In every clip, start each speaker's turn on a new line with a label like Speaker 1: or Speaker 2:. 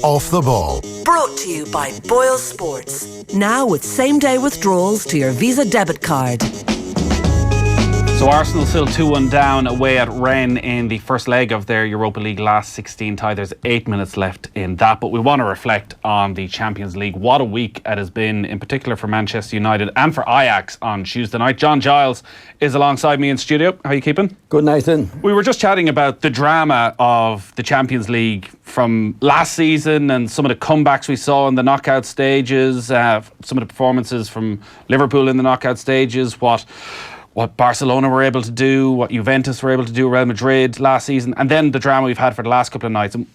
Speaker 1: Off the Ball.
Speaker 2: Brought to you by Boyle Sports. Now with same-day withdrawals to your Visa debit card.
Speaker 3: So Arsenal still 2-1 down away at Rennes in the first leg of their Europa League last 16 tie. There's 8 minutes left in that, but we want to reflect on the Champions League. What a week it has been, in particular for Manchester United and for Ajax on Tuesday night. John Giles is alongside me in studio. How are you keeping?
Speaker 4: Good, Nathan.
Speaker 3: We were just chatting about the drama of the Champions League from last season and some of the comebacks we saw in the knockout stages, some of the performances from Liverpool in the knockout stages, what Barcelona were able to do, what Juventus were able to do, Real Madrid last season, and then the drama we've had for the last couple of nights. And,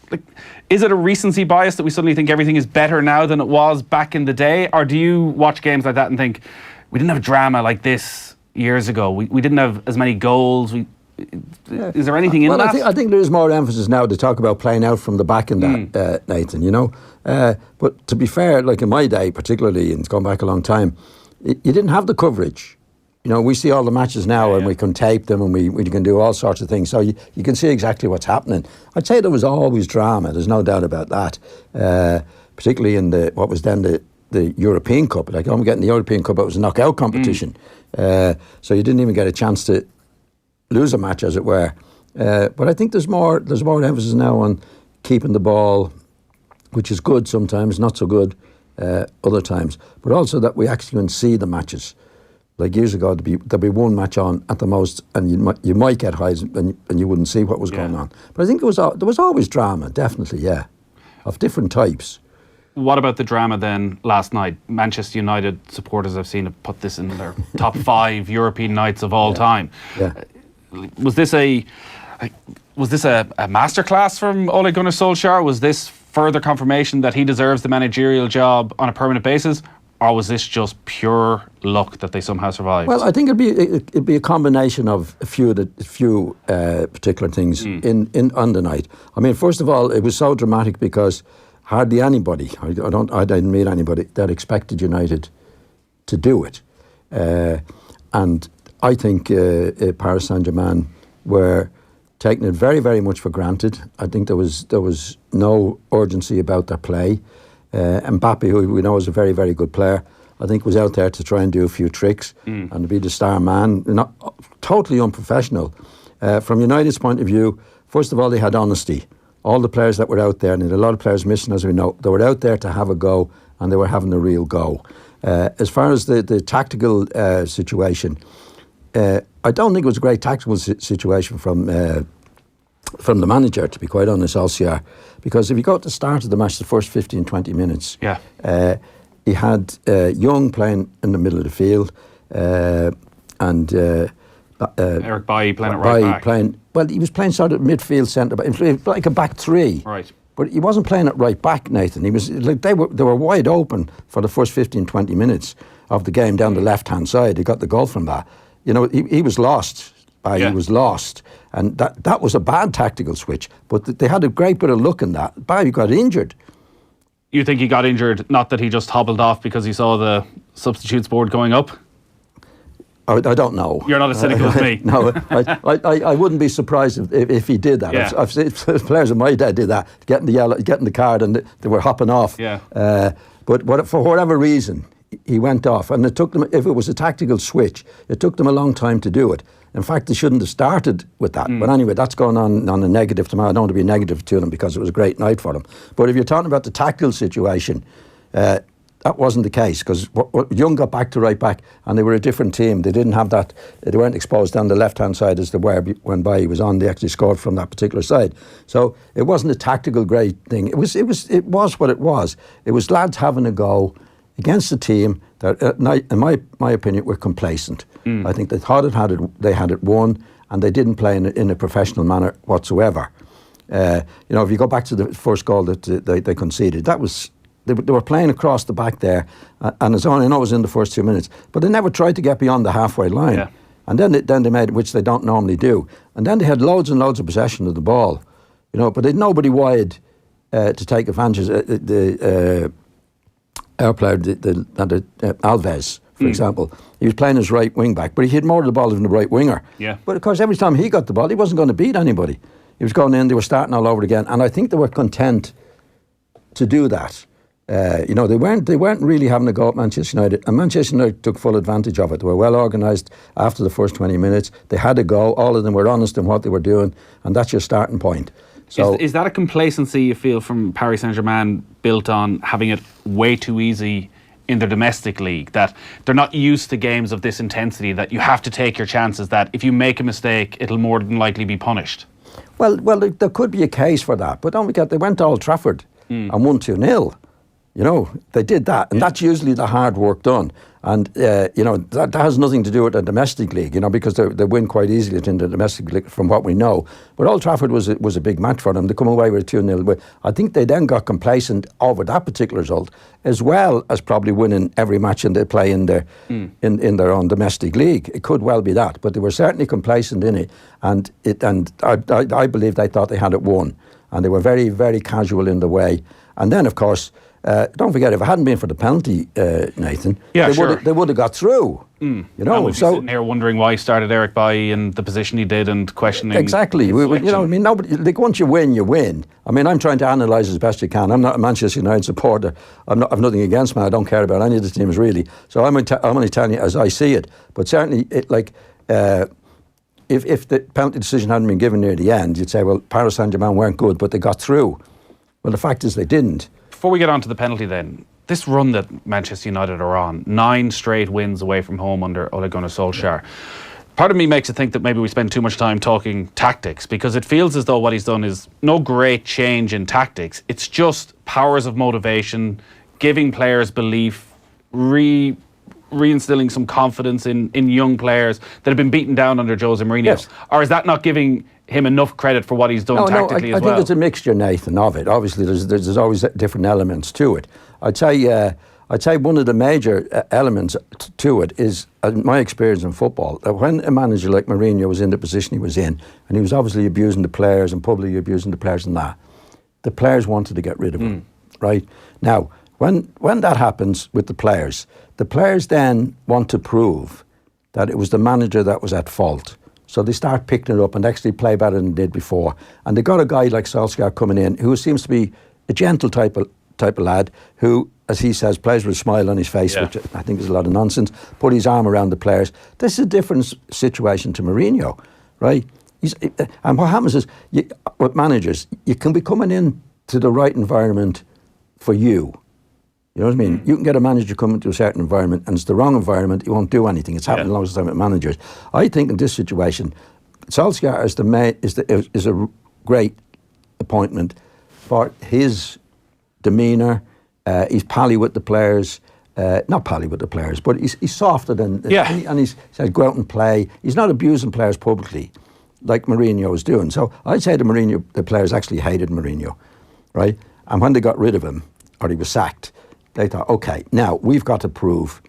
Speaker 3: is it a recency bias that we suddenly think everything is better now than it was back in the day? Or do you watch games like that and think, we didn't have drama like this years ago, we didn't have as many goals? Is there anything in that?
Speaker 4: I think there is more emphasis now to talk about playing out from the back in that, Nathan, you know. But to be fair, like in my day particularly, and it's gone back a long time, you didn't have the coverage. You know, we see all the matches now and we can tape them and we can do all sorts of things. So you can see exactly what's happening. I'd say there was always drama. There's no doubt about that. Particularly in what was then the European Cup. Like, I'm getting the European Cup, it was a knockout competition. So you didn't even get a chance to lose a match, as it were. But I think there's more emphasis now on keeping the ball, which is good sometimes, not so good other times. But also that we actually can see the matches. Like years ago, there'd be one match on at the most, and you might get highs, and you wouldn't see what was going on. But I think there was always drama, definitely, of different types.
Speaker 3: What about the drama then last night? Manchester United supporters I've seen have put this in their top 5 European nights of all time.
Speaker 4: Yeah.
Speaker 3: Was this a masterclass from Ole Gunnar Solskjær? Was this further confirmation that he deserves the managerial job on a permanent basis? Or was this just pure luck that they somehow survived?
Speaker 4: Well, I think it'd be a combination of a few particular things on the night. I mean, first of all, it was so dramatic because hardly anybody, I didn't meet anybody that expected United to do it, and I think Paris Saint-Germain were taking it very, very much for granted. I think there was no urgency about their play. Mbappe, who we know is a very, very good player, I think was out there to try and do a few tricks and to be the star man. Not totally unprofessional. From United's point of view, first of all, they had honesty. All the players that were out there, and a lot of players missing, as we know, they were out there to have a go, and they were having a real go. As far as the tactical situation, I don't think it was a great tactical situation from the manager, to be quite honest, Solskjær, because if you go at the start of the match, the first 15, 20 minutes, he had Young playing in the middle of the field, and
Speaker 3: Eric Bailly playing at right back.
Speaker 4: Well, he was playing sort of midfield centre, like a back three.
Speaker 3: Right.
Speaker 4: But he wasn't playing at right back, Nathan. He was like they were wide open for the first 15, 20 minutes of the game down the left-hand side. He got the goal from that. You know, he was lost. He was lost. And that was a bad tactical switch. But they had a great bit of luck in that. Bailly got injured.
Speaker 3: You think he got injured, not that he just hobbled off because he saw the substitutes board going up?
Speaker 4: I don't know.
Speaker 3: You're not as cynical as me.
Speaker 4: No, I wouldn't be surprised if he did that.
Speaker 3: Yeah.
Speaker 4: I've seen players of my day did that, getting the card, and they were hopping off.
Speaker 3: Yeah.
Speaker 4: But for whatever reason, he went off, and it took them. If it was a tactical switch, it took them a long time to do it. In fact, they shouldn't have started with that. But anyway, that's going on a negative tomorrow. I don't want to be negative to them because it was a great night for them. But if you're talking about the tactical situation, that wasn't the case, because Young got back to right back and they were a different team. They didn't have that, they weren't exposed down the left-hand side as they were when Bailly was on. They actually scored from that particular side. So it wasn't a tactical great thing. It was what it was. It was lads having a go against a team that, in my opinion, were complacent. I think they thought they had it won, and they didn't play in a professional manner whatsoever. If you go back to the first goal that they conceded, that was... They were playing across the back there, and it's only, I know it was in the first 2 minutes, but they never tried to get beyond the halfway line. Yeah. And then they made, which they don't normally do. And then they had loads and loads of possession of the ball, but they had nobody wide to take advantage. Our player, Alves, for example, he was playing as right wing back, but he hit more of the ball than the right winger.
Speaker 3: Yeah.
Speaker 4: But of course, every time he got the ball, he wasn't going to beat anybody. He was going in, they were starting all over again, and I think they were content to do that. You know, they weren't really having a go at Manchester United, and Manchester United took full advantage of it. They were well organised after the first 20 minutes. They had a go. All of them were honest in what they were doing, and that's your starting point. So,
Speaker 3: is that a complacency you feel from Paris Saint-Germain built on having it way too easy in their domestic league, that they're not used to games of this intensity, that you have to take your chances, that if you make a mistake, it'll more than likely be punished?
Speaker 4: Well, there could be a case for that, but don't forget, they went to Old Trafford and won 2-0. You know, they did that, and that's usually the hard work done. And, you know, that has nothing to do with the domestic league, you know, because they win quite easily in the domestic league from what we know. But Old Trafford was a big match for them. They come away with a 2-0. I think they then got complacent over that particular result, as well as probably winning every match they play in their own domestic league. It could well be that, but they were certainly complacent in it. And I believe they thought they had it won. And they were very, very casual in the way. And then, of course, don't forget, if it hadn't been for the penalty, Nathan, they would have got through. You know,
Speaker 3: and we'd be sitting here wondering why he started Eric Bailly in the position he did and questioning.
Speaker 4: Exactly. You know, I mean, nobody. Like, once you win, you win. I mean, I'm trying to analyse as best you can. I'm not a Manchester United supporter. I've nothing against man. I don't care about any of the teams really. So I'm only telling you as I see it. But certainly, if the penalty decision hadn't been given near the end, you'd say, well, Paris Saint-Germain weren't good, but they got through. Well, the fact is they didn't.
Speaker 3: Before we get on to the penalty then, this run that Manchester United are on, 9 straight wins away from home under Ole Gunnar Solskjær. Part of me makes it think that maybe we spend too much time talking tactics, because it feels as though what he's done is no great change in tactics. It's just powers of motivation, giving players belief, reinstilling some confidence in young players that have been beaten down under Jose Mourinho.
Speaker 4: Yes.
Speaker 3: Or is that not giving him enough credit for what he's done tactically as well?
Speaker 4: I think it's a mixture, Nathan, of it. Obviously, there's always different elements to it. I'd say one of the major elements to it is, my experience in football, that when a manager like Mourinho was in the position he was in, and he was obviously abusing the players and publicly abusing the players and that, the players wanted to get rid of him, right? Now, when that happens with the players then want to prove that it was the manager that was at fault. So they start picking it up and actually play better than they did before. And they got a guy like Solskjær coming in who seems to be a gentle type of lad who, as he says, plays with a smile on his face, which I think is a lot of nonsense, put his arm around the players. This is a different situation to Mourinho, right? And what happens is, with managers, you can be coming in to the right environment for you. You know what I mean? You can get a manager coming to a certain environment, and it's the wrong environment, he won't do anything. It's happened a lot of time with managers. I think in this situation, Solskjær is a great appointment for his demeanour. He's pally with the players. Not pally with the players, but he's softer than... And he says, go out and play. He's not abusing players publicly like Mourinho was doing. So I'd say the players actually hated Mourinho, right? And when they got rid of him, or he was sacked, they thought, okay, now we've got to prove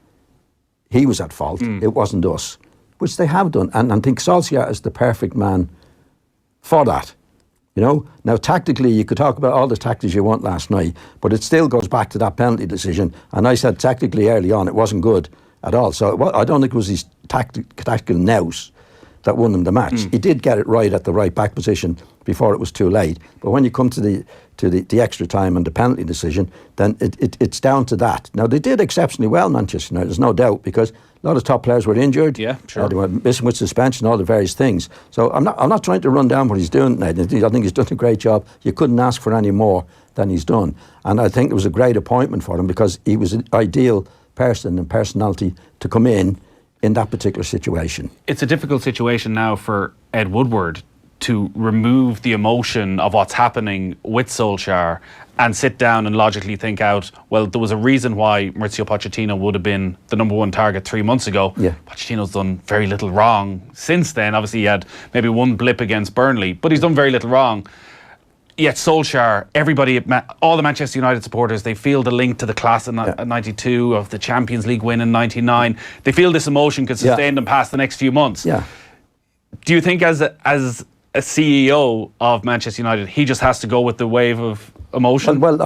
Speaker 4: he was at fault. It wasn't us, which they have done. And I think Solskjær is the perfect man for that. You know, now tactically, you could talk about all the tactics you want last night, but it still goes back to that penalty decision. And I said tactically early on, it wasn't good at all. So I don't think it was his tactical nous that won him the match. He did get it right at the right back position before it was too late. But when you come to the extra time and the penalty decision, then it's down to that. Now, they did exceptionally well, Manchester United, there's no doubt, because a lot of top players were injured. Yeah, sure. They were missing with suspension, all the various things. So I'm not trying to run down what he's doing. I think he's done a great job. You couldn't ask for any more than he's done. And I think it was a great appointment for him, because he was an ideal person and personality to come in that particular situation. It's
Speaker 3: a difficult situation now for Ed Woodward to remove the emotion of what's happening with Solskjær and sit down and logically think out, well, there was a reason why Mauricio Pochettino would have been the number one target 3 months ago. Yeah. Pochettino's done very little wrong since then. Obviously, he had maybe one blip against Burnley, but he's done very little wrong. Yet Solskjær, everybody, all the Manchester United supporters, they feel the link to the class in 92, of the Champions League win in 99. They feel this emotion could sustain them past the next few months. Yeah. Do you think as a CEO of Manchester United, he just has to go with the wave of emotion?
Speaker 4: Well,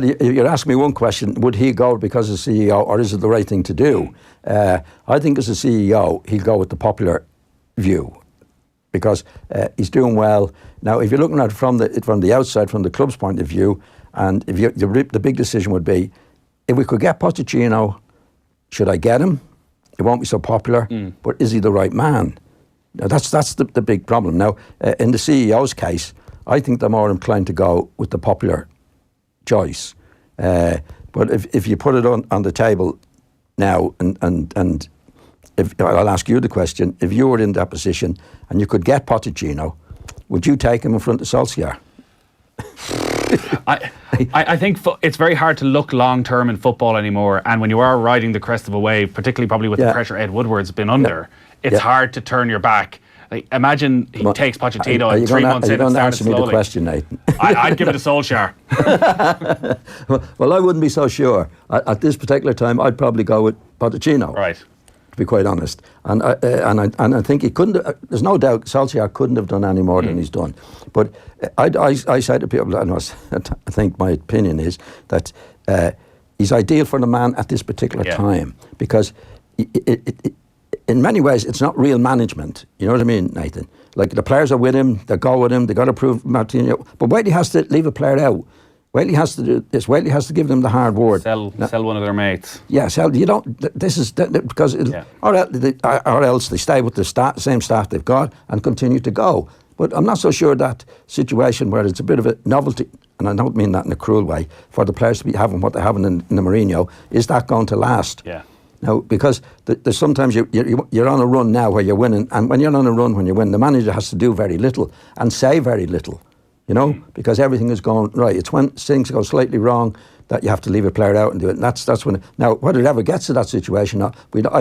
Speaker 4: you're asking me one question. Would he go because as CEO, or is it the right thing to do? I think as a CEO, he'll go with the popular view, because he's doing well. Now, if you're looking at it from the outside, from the club's point of view, And if the big decision would be, if we could get Pochettino, should I get him? It won't be so popular, but is he the right man? Now, that's the big problem. Now, in the CEO's case, I think they're more inclined to go with the popular choice. But if you put it on the table now, and if I'll ask you the question, if you were in that position and you could get Pochettino, would you take him in front of Solskjær?
Speaker 3: I think it's very hard to look long term in football anymore, and when you are riding the crest of a wave, particularly probably with the pressure Ed Woodward's been under, it's hard to turn your back. Like, imagine he takes Pochettino and 3 months in and starts slowly.
Speaker 4: Answer me the question, Nathan?
Speaker 3: I'd give it to Solskjær.
Speaker 4: Well, I wouldn't be so sure. At this particular time, I'd probably go with Pochettino.
Speaker 3: Right.
Speaker 4: To be quite honest, and I think he couldn't. There's no doubt Solskjær couldn't have done any more than he's done. But I say to people, I think my opinion is that he's ideal for the man at this particular time, because in many ways it's not real management. You know what I mean, Nathan? Like, the players are with him, they go with him, they got to prove Martinez. But Whiteley has to leave a player out. Whiteley has to do this. Whiteley has to give them the hard word.
Speaker 3: Sell one of their mates.
Speaker 4: Yeah, you don't. This is because, or else they stay with the same staff they've got and continue to go. But I'm not so sure that situation where it's a bit of a novelty, and I don't mean that in a cruel way, for the players to be having what they're having in the Mourinho, is that going to last?
Speaker 3: Yeah.
Speaker 4: Now, because there's sometimes you're on a run now where you're winning, and when you're on a run when you win, the manager has to do very little and say very little. You know, because everything is going right. It's when things go slightly wrong that you have to leave a player out and do it. And that's when. Now, whether it ever gets to that situation, I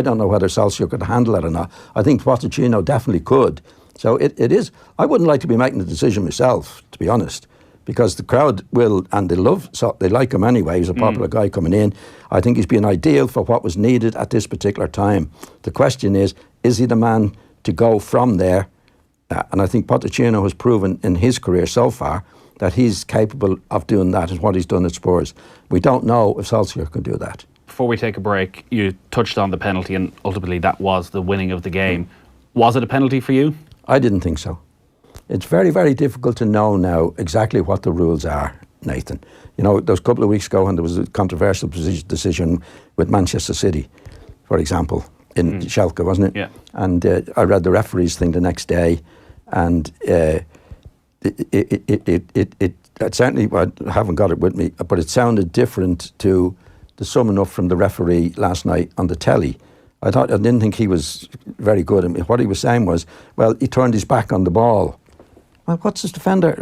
Speaker 4: don't know whether Solskjær could handle it or not. I think Pochettino definitely could. So it is. I wouldn't like to be making the decision myself, to be honest, because the crowd will, and they like him anyway. He's a popular guy coming in. I think he's been ideal for what was needed at this particular time. The question is he the man to go from there? And I think Pochettino has proven in his career so far that he's capable of doing that, and what he's done at Spurs. We don't know if Solskjær can do that.
Speaker 3: Before we take a break, you touched on the penalty, and ultimately that was the winning of the game. Was it a penalty for you?
Speaker 4: I didn't think so. It's very, very difficult to know now exactly what the rules are, Nathan. You know, there was a couple of weeks ago when there was a controversial decision with Manchester City, for example, in Schalke, wasn't it?
Speaker 3: Yeah.
Speaker 4: And I read the referee's thing the next day, and it certainly, I haven't got it with me, but it sounded different to the summing up from the referee last night on the telly. I didn't think he was very good. I mean, what he was saying was, well, he turned his back on the ball. Well, what's his defender?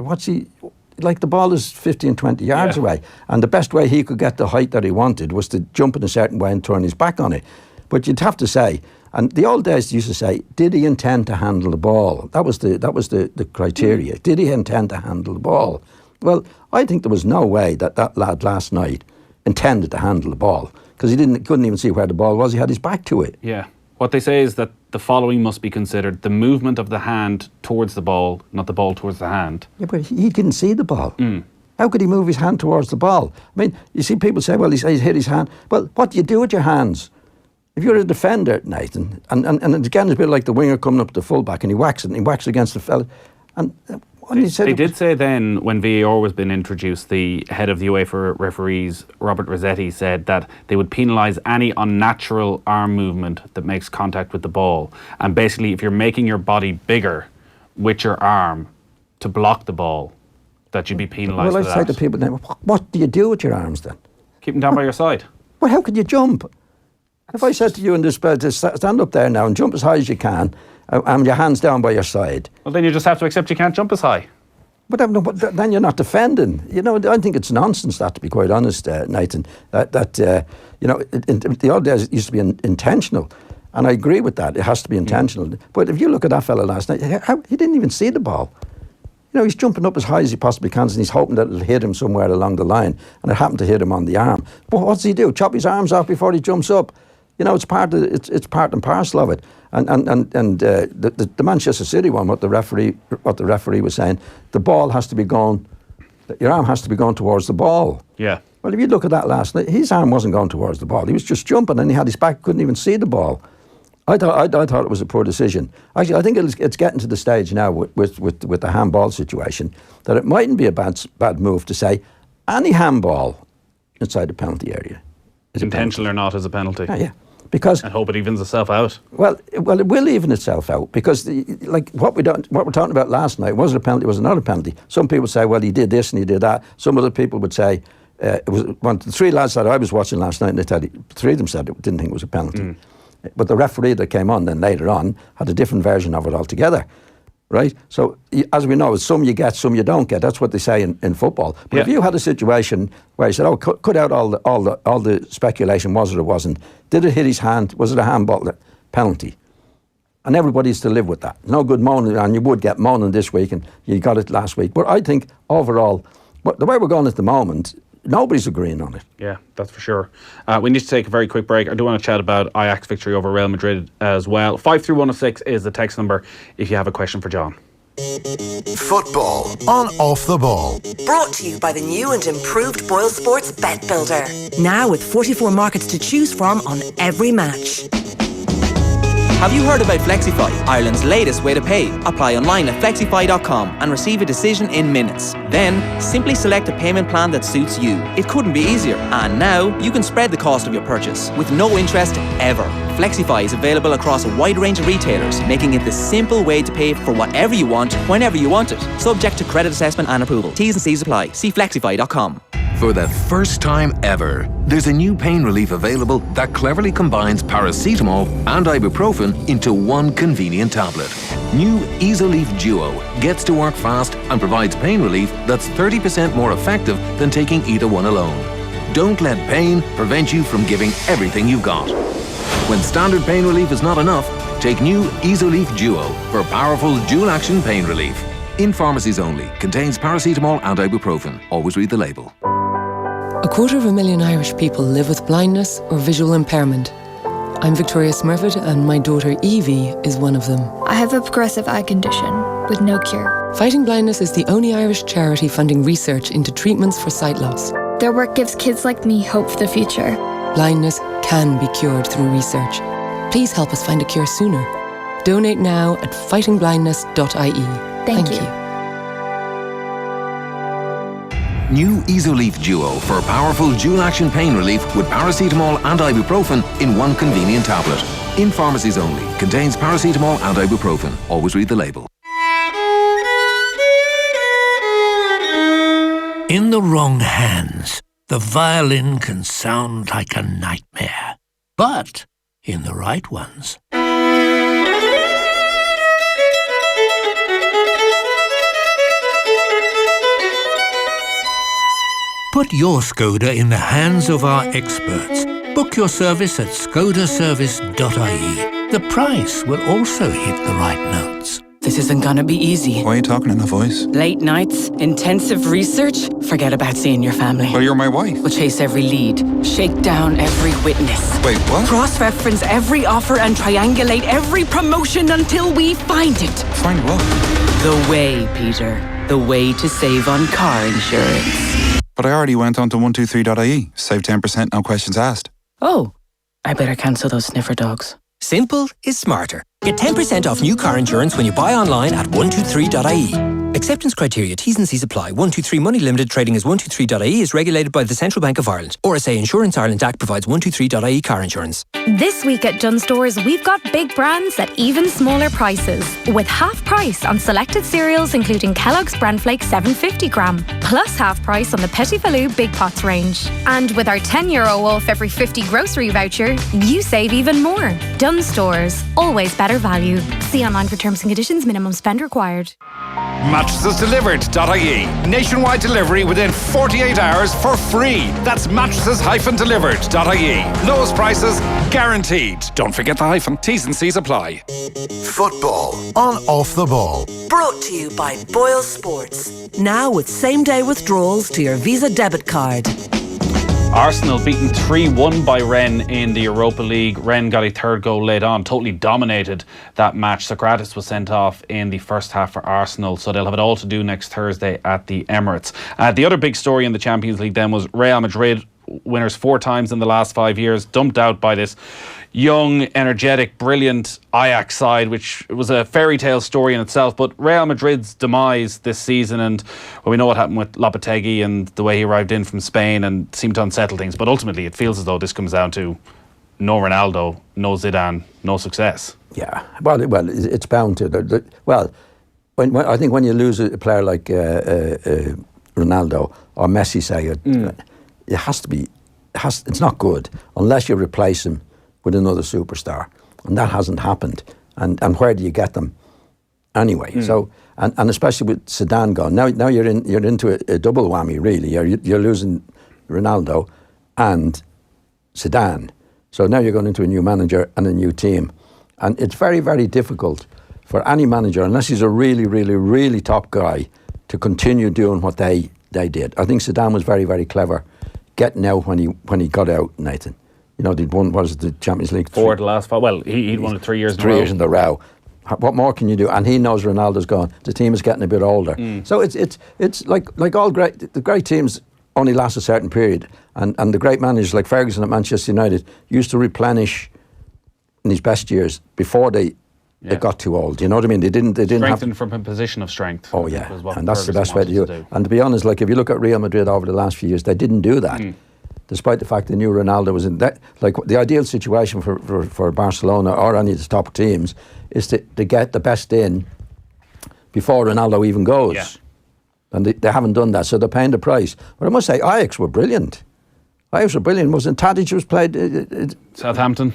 Speaker 4: Like, the ball is 15, 20 yards away, and the best way he could get the height that he wanted was to jump in a certain way and turn his back on it. But you'd have to say, and the old days used to say, did he intend to handle the ball? That was the criteria. Did he intend to handle the ball? Well, I think there was no way that lad last night intended to handle the ball, because he couldn't even see where the ball was. He had his back to it.
Speaker 3: Yeah. What they say is that the following must be considered: the movement of the hand towards the ball, not the ball towards the hand.
Speaker 4: Yeah, but he didn't see the ball. How could he move his hand towards the ball? I mean, you see people say, well, he's hit his hand. Well, what do you do with your hands? If you're a defender, Nathan, and again, it's a bit like the winger coming up to the fullback, and he whacks it, and he whacks against the fella. And
Speaker 3: they did say then, when VAR was being introduced, the head of the UEFA referees, Robert Rossetti, said that they would penalise any unnatural arm movement that makes contact with the ball. And basically, if you're making your body bigger with your arm to block the ball, that you'd be penalised for that.
Speaker 4: Well, I say to people now, what do you do with your arms then?
Speaker 3: Keep them down by your side.
Speaker 4: Well, how could you jump? If I said to you in this bed, to stand up there now and jump as high as you can, and your hands down by your side.
Speaker 3: Well, then you just have to accept you can't jump as high.
Speaker 4: But then you're not defending. You know, I think it's nonsense, that, to be quite honest, Nathan. You know, in the old days it used to be intentional, and I agree with that. It has to be intentional. But if you look at that fella last night, he didn't even see the ball. You know, he's jumping up as high as he possibly can, and he's hoping that it'll hit him somewhere along the line, and it happened to hit him on the arm. But what does he do? Chop his arms off before he jumps up? You know, it's part and parcel of it. And the Manchester City one, what the referee was saying, the ball has to be going, your arm has to be going towards the ball.
Speaker 3: Yeah.
Speaker 4: Well, if you look at that last night, his arm wasn't going towards the ball. He was just jumping, and he had his back, couldn't even see the ball. I thought it was a poor decision. Actually, I think it's getting to the stage now with the handball situation that it mightn't be a bad move to say any handball inside the penalty area is
Speaker 3: intentional or not is a penalty.
Speaker 4: Yeah. Because,
Speaker 3: and hope it evens itself out.
Speaker 4: Well, it will even itself out because, what we were talking about last night wasn't a penalty; it was another penalty. Some people say, "Well, he did this and he did that." Some other people would say, "It was." The three lads that I was watching last night, and they tell you, three of them said didn't think it was a penalty, but the referee that came on then later on had a different version of it altogether. Right, so as we know, some you get, some you don't get. That's what they say in football. But if you had a situation where you said, "Oh, cut out all the speculation, was it or wasn't? Did it hit his hand? Was it a handball penalty?" And everybody's to live with that. No good moaning, and you would get moaning this week, and you got it last week. But I think overall, the way we're going at the moment, nobody's agreeing on it.
Speaker 3: Yeah, that's for sure. We need to take a very quick break. I do want to chat about Ajax victory over Real Madrid as well. 53106 is the text number if you have a question for John.
Speaker 1: Football on Off the Ball.
Speaker 2: Brought to you by the new and improved Boyle Sports Bet Builder. Now with 44 markets to choose from on every match.
Speaker 5: Have you heard about Flexify, Ireland's latest way to pay? Apply online at flexify.com and receive a decision in minutes. Then, simply select a payment plan that suits you. It couldn't be easier. And now, you can spread the cost of your purchase with no interest ever. Flexify is available across a wide range of retailers, making it the simple way to pay for whatever you want, whenever you want it. Subject to credit assessment and approval. T's and C's apply. See flexify.com.
Speaker 1: For the first time ever, there's a new pain relief available that cleverly combines paracetamol and ibuprofen into one convenient tablet. New Easolief Duo gets to work fast and provides pain relief that's 30% more effective than taking either one alone. Don't let pain prevent you from giving everything you've got. When standard pain relief is not enough, take new Easolief Duo for powerful dual-action pain relief. In pharmacies only. Contains paracetamol and ibuprofen. Always read the label.
Speaker 6: 250,000 Irish people live with blindness or visual impairment. I'm Victoria Smurford and my daughter Evie is one of them.
Speaker 7: I have a progressive eye condition with no cure.
Speaker 6: Fighting Blindness is the only Irish charity funding research into treatments for sight loss.
Speaker 7: Their work gives kids like me hope for the future.
Speaker 6: Blindness can be cured through research. Please help us find a cure sooner. Donate now at fightingblindness.ie.
Speaker 7: Thank you.
Speaker 1: New Easolief Duo for powerful dual-action pain relief with paracetamol and ibuprofen in one convenient tablet. In pharmacies only. Contains paracetamol and ibuprofen. Always read the label.
Speaker 8: In the wrong hands, the violin can sound like a nightmare. But in the right ones... Put your Skoda in the hands of our experts. Book your service at skodaservice.ie. The price will also hit the right notes.
Speaker 9: This isn't gonna be easy.
Speaker 10: Why are you talking in that voice?
Speaker 9: Late nights, intensive research, forget about seeing your family.
Speaker 10: Well, you're my wife.
Speaker 9: We'll chase every lead, shake down every witness.
Speaker 10: Wait, what?
Speaker 9: Cross-reference every offer and triangulate every promotion until we find it.
Speaker 10: Find what?
Speaker 9: The way, Peter. The way to save on car insurance.
Speaker 10: But I already went on to 123.ie. Save 10%, no questions asked.
Speaker 9: Oh, I better cancel those sniffer dogs.
Speaker 11: Simple is smarter. Get 10% off new car insurance when you buy online at 123.ie. Acceptance criteria, T's and C's apply. 123 Money Limited trading as 123.ie is regulated by the Central Bank of Ireland. RSA Insurance Ireland Act provides 123.ie car insurance.
Speaker 12: This week at Dunnes Stores, we've got big brands at even smaller prices. With half price on selected cereals including Kellogg's Bran Flakes 750 gram. Plus half price on the Petit Falou Big Pots range. And with our €10 off every 50 grocery voucher, you save even more. Dunnes Stores. Always better value. See online for terms and conditions. Minimum spend required.
Speaker 13: Mattresses-delivered.ie. Nationwide delivery within 48 hours for free. That's mattresses-delivered.ie. Lowest prices guaranteed. Don't forget the hyphen. T's and C's apply.
Speaker 1: Football on Off the Ball.
Speaker 2: Brought to you by Boyle Sports. Now with same-day withdrawals to your Visa debit card.
Speaker 3: Arsenal beaten 3-1 by Rennes in the Europa League. Rennes got a third goal late on, totally dominated that match. Socrates was sent off in the first half for Arsenal, so they'll have it all to do next Thursday at the Emirates. The other big story in the Champions League then was Real Madrid winners 4 times in the last 5 years, dumped out by this young, energetic, brilliant Ajax side, which was a fairy tale story in itself. But Real Madrid's demise this season, and we know what happened with Lopetegui and the way he arrived in from Spain and seemed to unsettle things. But ultimately, it feels as though this comes down to no Ronaldo, no Zidane, no success.
Speaker 4: Yeah, well, it's bound to. When I think when you lose a player like Ronaldo or Messi, say it has to be. It's not good unless you replace him with another superstar, and that hasn't happened. And where do you get them anyway? So and especially with Zidane gone, now you're into a double whammy really. You're losing Ronaldo and Zidane. So now you're going into a new manager and a new team, and it's very, very difficult for any manager, unless he's a really, really, really top guy, to continue doing what they did. I think Zidane was very, very clever getting out when he got out, Nathan. You know, they'd won, what was it, the Champions League?
Speaker 3: 4 the last 5. Well, he'd won it 3 years in a row.
Speaker 4: 3 years in the row. What more can you do? And he knows Ronaldo's gone. The team is getting a bit older. So it's like all the great teams only last a certain period. And the great managers like Ferguson at Manchester United used to replenish in his best years before they got too old. You know what I mean? They didn't
Speaker 3: strengthen from a position of strength.
Speaker 4: Oh yeah, and that's the best way to do it. And to be honest, like if you look at Real Madrid over the last few years, they didn't do that. Despite the fact they knew Ronaldo was in that, like the ideal situation for Barcelona or any of the top teams is to get the best in before Ronaldo even goes.
Speaker 3: Yeah.
Speaker 4: And they haven't done that, so they're paying the price. But I must say, Ajax were brilliant. Wasn't Tadic was played
Speaker 3: Southampton.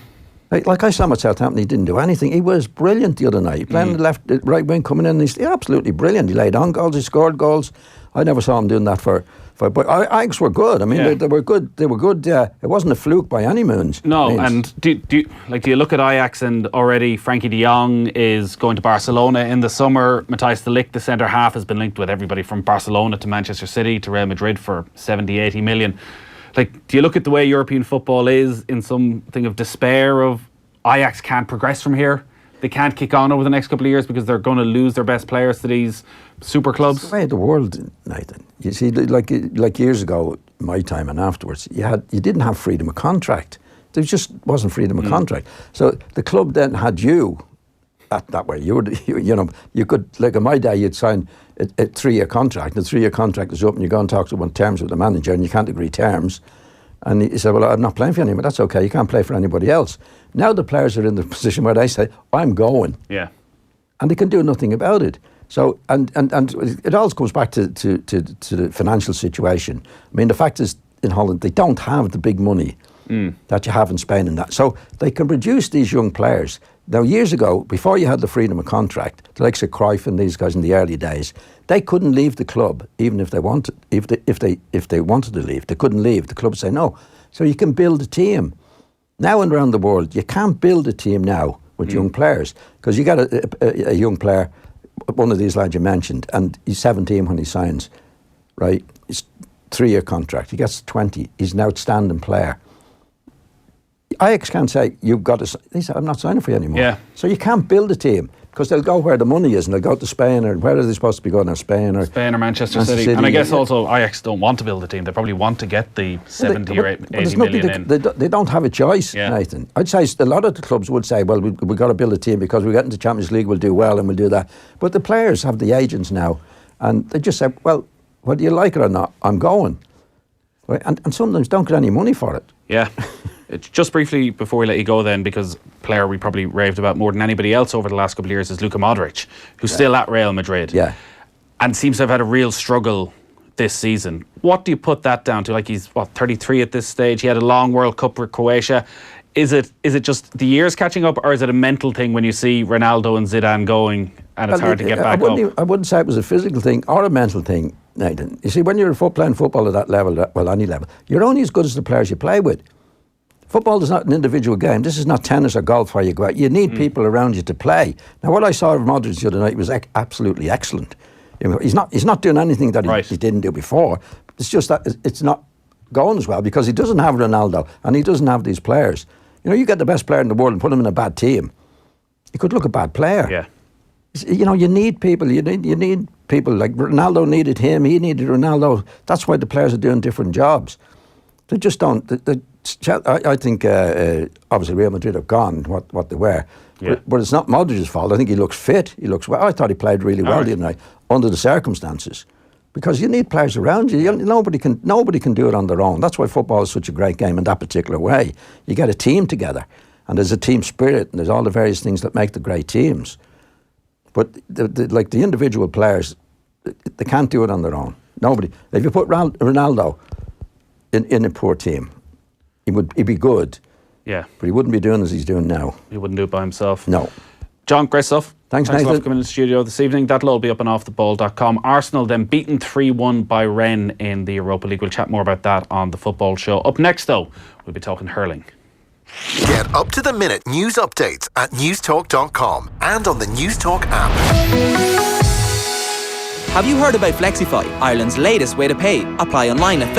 Speaker 4: Like I saw him at Southampton, he didn't do anything. He was brilliant the other night. He playing the left, right wing coming in. He's absolutely brilliant. He laid on goals. He scored goals. I never saw him doing that for. But Ajax were good. I mean, they were good. They were good. It wasn't a fluke by any means.
Speaker 3: No, and do you look at Ajax and already Frankie de Jong is going to Barcelona in the summer. Matthijs de Ligt, the centre half, has been linked with everybody from Barcelona to Manchester City to Real Madrid for 70, 80 million. Like, do you look at the way European football is in something of despair of Ajax can't progress from here? They can't kick on over the next couple of years because they're going to lose their best players to these super clubs?
Speaker 4: It's the way of the world, Nathan. You see, like years ago, my time and afterwards, you didn't have freedom of contract. There just wasn't freedom of contract. So the club then had you that way. You could, like in my day, you'd sign a 3-year contract. The 3-year contract is up and you go and talk to terms with the manager and you can't agree terms. And he said, well, I'm not playing for you anymore. That's okay. You can't play for anybody else. Now the players are in the position where they say, I'm going.
Speaker 3: Yeah.
Speaker 4: And they can do nothing about it. So, and it all comes back to the financial situation. I mean, the fact is, in Holland, they don't have the big money that you have in Spain and that. So they can produce these young players. Now, years ago, before you had the freedom of contract, the likes of Cruyff and these guys in the early days, they couldn't leave the club even if they wanted. If they wanted to leave, they couldn't leave. The club would say no. So you can build a team. Now and around the world, you can't build a team now with young players because you got a young player, one of these lads you mentioned, and he's 17 when he signs, right? It's 3-year contract. He gets 20. He's an outstanding player. Ajax can't say, you've got to... They say, I'm not signing for you anymore.
Speaker 3: Yeah.
Speaker 4: So you can't build a team because they'll go where the money is and they'll go to Spain or where are they supposed to be going now? Spain or
Speaker 3: Manchester City. And I guess also Ajax don't want to build a team. They probably want to get the 70 or 80 million in.
Speaker 4: They don't have a choice, Nathan. I'd say a lot of the clubs would say, well, we've got to build a team because we get into Champions League, we'll do well and we'll do that. But the players have the agents now and they just say, well, whether you like it or not, I'm going. Right? And sometimes don't get any money for it.
Speaker 3: Yeah. Just briefly before we let you go then, because player we probably raved about more than anybody else over the last couple of years is Luka Modric, who's still at Real Madrid and seems to have had a real struggle this season. What do you put that down to? Like he's, 33 at this stage. He had a long World Cup with Croatia. Is it just the years catching up or is it a mental thing when you see Ronaldo and Zidane going and it's hard to get back up?
Speaker 4: I wouldn't say it was a physical thing or a mental thing, Nathan. You see, when you're playing football at that level, any level, you're only as good as the players you play with. Football is not an individual game. This is not tennis or golf where you go out. You need people around you to play. Now, what I saw of Modric the other night was absolutely excellent. You know, he's not doing anything that he didn't do before. It's just that it's not going as well because he doesn't have Ronaldo and he doesn't have these players. You know, you get the best player in the world and put him in a bad team. He could look a bad player.
Speaker 3: Yeah.
Speaker 4: You know, you need people. You need people like Ronaldo needed him. He needed Ronaldo. That's why the players are doing different jobs. They just don't. I think obviously Real Madrid have gone what they were, but it's not Modric's fault. I think he looks fit. He looks well. I thought he played really well the other night under the circumstances, because you need players around you. Nobody can do it on their own. That's why football is such a great game in that particular way. You get a team together, and there's a team spirit, and there's all the various things that make the great teams. But like the individual players, they can't do it on their own. Nobody. If you put Ronaldo in a poor team, he'd be good.
Speaker 3: Yeah.
Speaker 4: But he wouldn't be doing as he's doing now.
Speaker 3: He wouldn't do it by himself.
Speaker 4: No.
Speaker 3: John, great stuff.
Speaker 4: Thanks
Speaker 3: a
Speaker 4: Nathan.
Speaker 3: lot for coming in the studio this evening. That'll all be up on offtheball.com. Arsenal then beaten 3-1 by Rennes in the Europa League. We'll chat more about that on the football show. Up next, though, we'll be talking hurling.
Speaker 14: Get up-to-the-minute news updates at newstalk.com and on the Newstalk app.
Speaker 5: Have you heard about Flexify, Ireland's latest way to pay? Apply online at